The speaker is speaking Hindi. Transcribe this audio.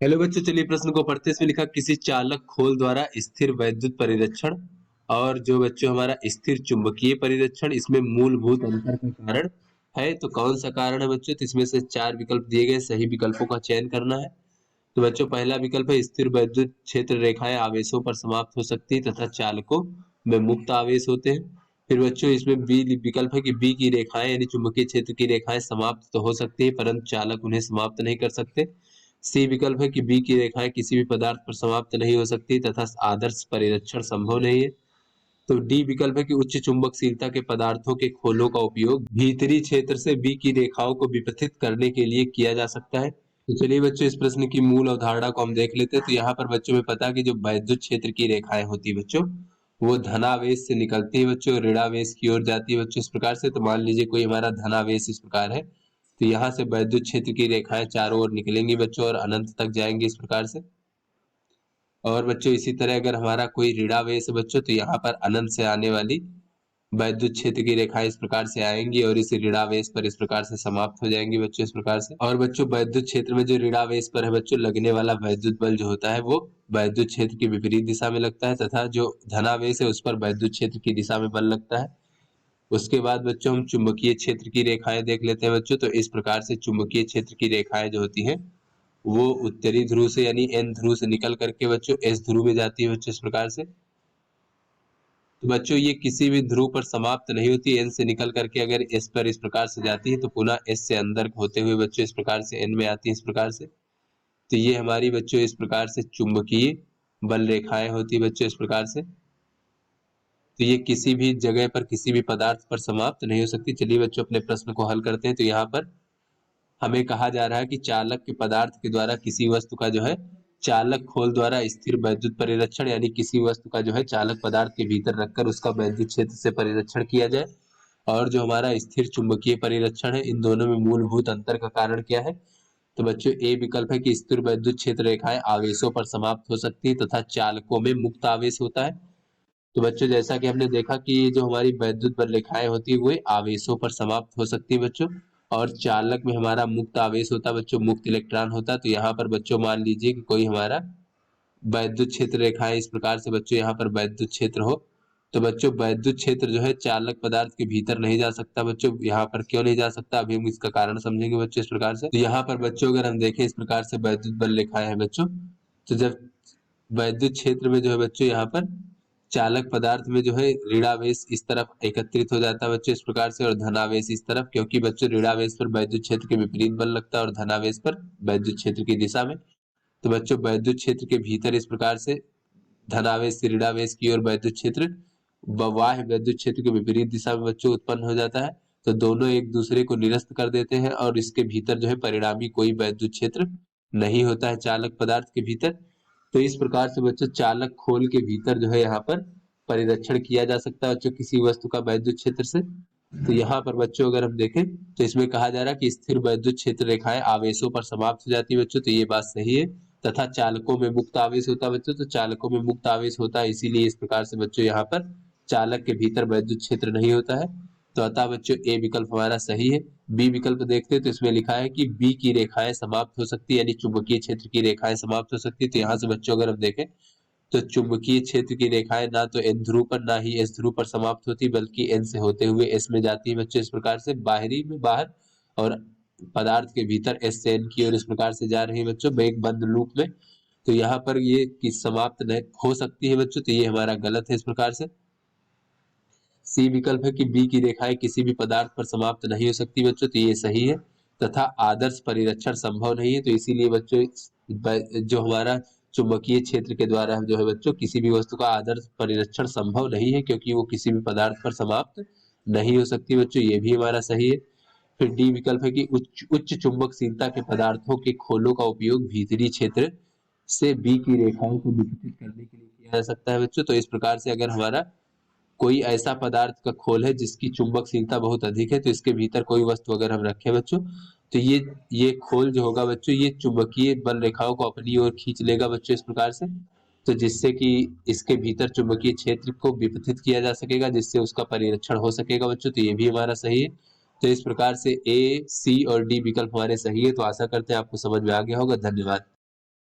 हेलो बच्चों, चलिए प्रश्न को पढ़ते हैं। इसमें लिखा किसी चालक खोल द्वारा स्थिर वैद्युत परिरक्षण और जो बच्चों हमारा स्थिर चुंबकीय परिरक्षण, इसमें मूलभूत अंतर का कारण है। तो कौन सा कारण है बच्चों? तो इसमें से चार विकल्प दिए गए, सही विकल्पों का चयन करना है। तो बच्चों पहला विकल्प है स्थिर वैद्युत क्षेत्र रेखाएं आवेशों पर समाप्त हो सकती है तथा चालकों में मुक्त आवेश होते हैं। फिर बच्चों इसमें बी विकल्प है कि बी की रेखाएं यानी चुंबकीय क्षेत्र की रेखाएं समाप्त तो हो सकती है परंतु चालक उन्हें समाप्त नहीं कर सकते। सी विकल्प है कि बी की रेखाएं किसी भी पदार्थ पर समाप्त नहीं हो सकती तथा आदर्श परिरक्षण संभव नहीं है। तो डी विकल्प है कि उच्च चुंबकशीलता के पदार्थों के खोलों का उपयोग भीतरी क्षेत्र से बी की रेखाओं को विपथित करने के लिए किया जा सकता है। तो चलिए बच्चों इस प्रश्न की मूल अवधारणा को हम देख लेते हैं। तो यहाँ पर बच्चों में पता कि जो वैद्युत क्षेत्र की रेखाएं होती है बच्चों, वो धनावेश से निकलती है बच्चों, ऋणावेश की ओर जाती है बच्चों इस प्रकार से। तो मान लीजिए कोई हमारा धनावेश इस प्रकार है, तो यहाँ से वैद्युत क्षेत्र की रेखाएं चारों ओर निकलेंगी बच्चों और अनंत तक जाएंगी इस प्रकार से। और बच्चों इसी तरह अगर हमारा कोई ऋणावेश है बच्चों, तो यहाँ पर अनंत से आने वाली वैद्युत क्षेत्र की रेखाएं इस प्रकार से आएंगी और इस ऋणावेश पर इस प्रकार से समाप्त हो जाएंगी बच्चों इस प्रकार से। और बच्चों वैद्युत क्षेत्र में जो ऋणावेश पर है बच्चों, लगने वाला वैद्युत बल जो होता है वो वैद्युत क्षेत्र की विपरीत दिशा में लगता है तथा जो धनावेश है उस पर वैद्युत क्षेत्र की दिशा में बल लगता है। उसके बाद बच्चों हम चुंबकीय क्षेत्र की रेखाएं देख लेते हैं बच्चों। तो इस प्रकार से चुंबकीय क्षेत्र की रेखाएं जो होती हैं वो उत्तरी ध्रुव से यानी एन ध्रुव से निकल करके बच्चों एस ध्रुव में जाती है बच्चों इस प्रकार से। तो बच्चों ये किसी भी ध्रुव पर समाप्त नहीं होती, एन से निकल करके अगर एस पर इस प्रकार से जाती है तो पुनः एस से अंदर होते हुए बच्चों इस प्रकार से एन में आती है इस प्रकार से। तो ये हमारी बच्चों इस प्रकार से चुंबकीय बल रेखाएं होती है बच्चों इस प्रकार से। तो ये किसी भी जगह पर किसी भी पदार्थ पर समाप्त नहीं हो सकती। चलिए बच्चों अपने प्रश्न को हल करते हैं। तो यहाँ पर हमें कहा जा रहा है कि चालक के पदार्थ के द्वारा किसी वस्तु का जो है चालक खोल द्वारा स्थिर वैद्युत परिरक्षण, यानी किसी वस्तु का जो है चालक पदार्थ के भीतर रखकर उसका वैद्युत क्षेत्र से परिरक्षण किया जाए। और जो हमारा स्थिर चुंबकीय परिरक्षण है, इन दोनों में मूलभूत अंतर का कारण क्या है? तो बच्चों ए विकल्प है कि स्थिर वैद्युत क्षेत्र रेखाएं आवेशों पर समाप्त हो सकती है तथा चालकों में मुक्त आवेश होता है। तो बच्चों जैसा कि हमने देखा कि जो हमारी वैद्युत बल रेखाएं होती है वो आवेशों पर समाप्त हो सकती है बच्चों, और चालक में हमारा मुक्त आवेश होता है बच्चों, मुक्त इलेक्ट्रॉन होता है। तो यहाँ पर बच्चों मान लीजिए कि कोई हमारा वैद्युत क्षेत्र रेखाएं इस प्रकार से बच्चों यहाँ पर वैद्युत क्षेत्र हो, तो बच्चों वैद्युत क्षेत्र जो है चालक पदार्थ के भीतर नहीं जा सकता बच्चों। यहाँ पर क्यों नहीं जा सकता, अभी हम इसका कारण समझेंगे बच्चों इस प्रकार से। तो यहाँ पर बच्चों अगर हम देखें इस प्रकार से वैद्युत बल रेखाएं हैं बच्चों, तो जब वैद्युत क्षेत्र में जो है बच्चों यहाँ पर चालक पदार्थ में जो है ऋणावेश इस तरफ एकत्रित हो जाता है बच्चों इस प्रकार से और धनावेश इस तरफ, क्योंकि बच्चों ऋणावेश पर वैद्युत क्षेत्र के विपरीत बल लगता है और धनावेश पर वैद्युत क्षेत्र की दिशा में। तो बच्चों वैद्युत क्षेत्र के भीतर इस प्रकार से धनावेश से ऋणावेश की ओर वैद्युत क्षेत्र बाह्य वैद्युत क्षेत्र के विपरीत दिशा में बच्चों उत्पन्न हो जाता है। तो दोनों एक दूसरे को निरस्त कर देते हैं और इसके भीतर जो है परिणामी कोई वैद्युत क्षेत्र नहीं होता है चालक पदार्थ के भीतर। तो इस प्रकार से बच्चों चालक खोल के भीतर जो है यहाँ पर परिरक्षण किया जा सकता है बच्चों किसी वस्तु का वैद्युत क्षेत्र से। तो यहाँ पर बच्चों अगर हम देखें तो इसमें कहा जा रहा है कि स्थिर वैद्युत क्षेत्र रेखाएं आवेशों पर समाप्त हो जाती है बच्चों, तो ये बात सही है। तथा चालकों में मुक्त आवेश होता है बच्चों, तो चालकों में मुक्त आवेश होता है, इसीलिए इस प्रकार से बच्चों यहाँ पर चालक के भीतर वैद्युत क्षेत्र नहीं होता है। तो अतः बच्चों ए विकल्प हमारा सही है। बी विकल्प देखते हैं तो इसमें लिखा है कि बी की रेखाएं समाप्त हो सकती है, यानी चुंबकीय क्षेत्र की रेखाएं समाप्त हो सकती है। तो यहाँ से बच्चों अगर हम देखें तो चुंबकीय क्षेत्र की रेखाएं ना तो एन ध्रुव पर ना ही एस ध्रुव पर समाप्त होती, बल्कि एन से होते हुए एस में जाती है बच्चों इस प्रकार से बाहरी में बाहर, और पदार्थ के भीतर एस से एन की ओर इस प्रकार से जा रही है बच्चों एक बंद लूप में। तो यहाँ पर ये कि समाप्त नहीं हो सकती है बच्चों, तो ये हमारा गलत है इस प्रकार से। सी विकल्प है कि बी की रेखाएं किसी भी पदार्थ पर समाप्त नहीं हो सकती बच्चों, तो ये सही है। तथा आदर्श परिरक्षण संभव नहीं है, तो इसीलिए बच्चों जो हमारा चुंबकीय क्षेत्र के द्वारा जो है बच्चों किसी भी वस्तु का आदर्श परिरक्षण संभव नहीं है, क्योंकि वो किसी भी पदार्थ पर समाप्त नहीं हो सकती बच्चों, ये भी हमारा सही है। फिर डी विकल्प है कि उच्च उच्च चुंबकशीलता के पदार्थों के खोलों का उपयोग भीतरी क्षेत्र से बी की रेखाओं को विकसित करने के लिए किया जा सकता है बच्चों। तो इस प्रकार से अगर हमारा कोई ऐसा पदार्थ का खोल है जिसकी चुंबकशीलता बहुत अधिक है, तो इसके भीतर कोई वस्तु अगर हम रखें बच्चों, तो ये खोल जो होगा बच्चों ये चुंबकीय बल रेखाओं को अपनी ओर खींच लेगा बच्चों इस प्रकार से। तो जिससे कि इसके भीतर चुंबकीय क्षेत्र को विपथित किया जा सकेगा, जिससे उसका परिरक्षण हो सकेगा बच्चों, तो ये भी हमारा सही है। तो इस प्रकार से ए सी और डी विकल्प हमारे सही है। तो आशा करते हैं आपको समझ में आ गया होगा। धन्यवाद।